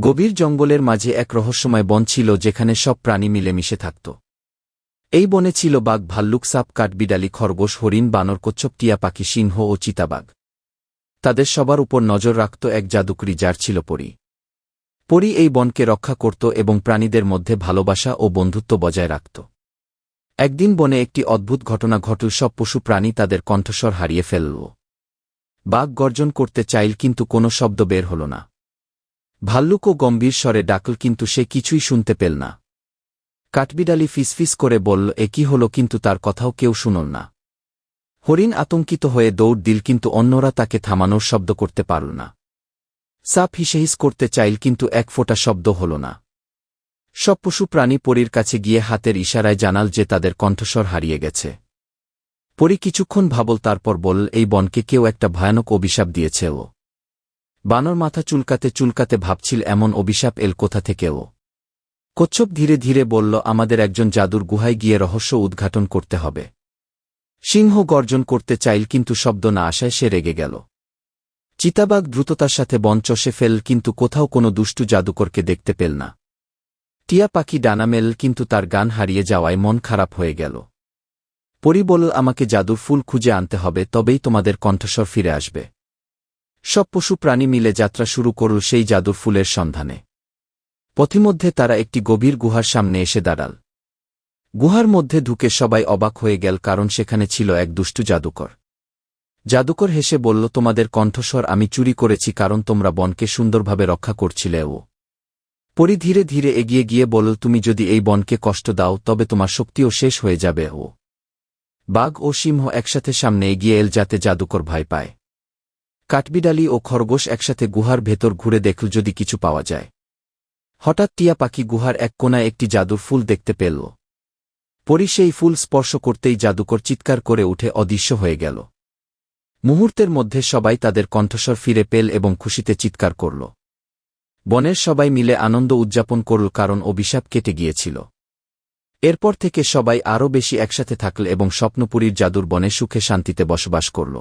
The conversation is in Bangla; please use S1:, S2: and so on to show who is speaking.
S1: গভীর জঙ্গলের মাঝে এক রহস্যময় বন ছিল যেখানে সব প্রাণী মিলেমিশে থাকত। এই বনে ছিল বাঘ, ভাল্লুক, সাপ, কাঠবিড়ালি, খরগোশ, হরিণ, বানর, কচ্ছপ, টিয়া পাখি, সিংহ ও চিতাবাঘ। তাদের সবার উপর নজর রাখত এক জাদুকরি যার ছিল পরী। পরী এই বনকে রক্ষা করত এবং প্রাণীদের মধ্যে ভালোবাসা ও বন্ধুত্ব বজায় রাখত। একদিন বনে একটি অদ্ভুত ঘটনা ঘটল। সব পশু প্রাণী তাদের কণ্ঠস্বর হারিয়ে ফেলল। বাঘ গর্জন করতে চাইল কিন্তু কোনো শব্দ বের হল না। ভাল্লুকও গম্ভীর স্বরে ডাকল কিন্তু সে কিছুই শুনতে পেল না। কাঠবিড়ালি ফিসফিস করে বলল, এ কি হল, কিন্তু তার কথাও কেউ শুনল না। হরিণ আতঙ্কিত হয়ে দৌড় দিল কিন্তু অন্যরা তাকে থামানোর শব্দ করতে পারল না। সাপ হিসেহিস করতে চাইল কিন্তু এক ফোঁটা শব্দ হল না। সব পশু প্রাণী পরীর কাছে গিয়ে হাতের ইশারায় জানাল যে তাদের কণ্ঠস্বর হারিয়ে গেছে। পরী কিছুক্ষণ ভাবল, তারপর বলল, এই বনকে কেউ একটা ভয়ানক অভিশাপ দিয়েছে। ও বানর মাথা চুলকাতে চুলকাতে ভাবছিল এমন অভিশাপ এল কোথা থেকে। ও কচ্ছপ ধীরে ধীরে বলল, আমাদের একজন জাদুর গুহায় গিয়ে রহস্য উদ্ঘাটন করতে হবে। সিংহ গর্জন করতে চাইল কিন্তু শব্দ না আসায় সে রেগে গেল। চিতাবাঘ দ্রুততার সাথে বন চষে ফেল কিন্তু কোথাও কোনো দুষ্টু জাদুকরকে দেখতে পেল না। টিয়া পাখি ডানা মেলল কিন্তু তার গান হারিয়ে যাওয়ায় মন খারাপ হয়ে গেল। পরী বলল, আমাকে জাদুর ফুল খুঁজে আনতে হবে, তবেই তোমাদের কণ্ঠস্বর ফিরে আসবে। সব পশু প্রাণী মিলে যাত্রা শুরু করল সেই জাদুর ফুলের সন্ধানে। পথিমধ্যে তারা একটি গভীর গুহার সামনে এসে দাঁড়াল। গুহার মধ্যে ঢুকে সবাই অবাক হয়ে গেল, কারণ সেখানে ছিল এক দুষ্টু জাদুকর। জাদুকর হেসে বলল, তোমাদের কণ্ঠস্বর আমি চুরি করেছি কারণ তোমরা বনকে সুন্দরভাবে রক্ষা করছিলে। ও পরী ধীরে ধীরে এগিয়ে গিয়ে বলল, তুমি যদি এই বনকে কষ্ট দাও তবে তোমার শক্তিও শেষ হয়ে যাবে। ও বাঘ ও সিংহ একসাথে সামনে এগিয়ে এল যাতে জাদুকর ভয় পায়। কাঠবিড়ালি ও খরগোশ একসাথে গুহার ভেতর ঘুরে দেখল যদি কিছু পাওয়া যায়। হঠাৎ টিয়া পাখি গুহার এক কোণায় একটি জাদুর ফুল দেখতে পেল। পরী সেই ফুল স্পর্শ করতেই জাদুকর চিৎকার করে উঠে অদৃশ্য হয়ে গেল। মুহূর্তের মধ্যে সবাই তাদের কণ্ঠস্বর ফিরে পেল এবং খুশিতে চিৎকার করল। বনের সবাই মিলে আনন্দ উদযাপন করল কারণ অভিশাপ কেটে গিয়েছিল। এরপর থেকে সবাই আরও বেশি একসাথে থাকল এবং স্বপ্নপুরীর জাদুর বনে সুখে শান্তিতে বসবাস করল।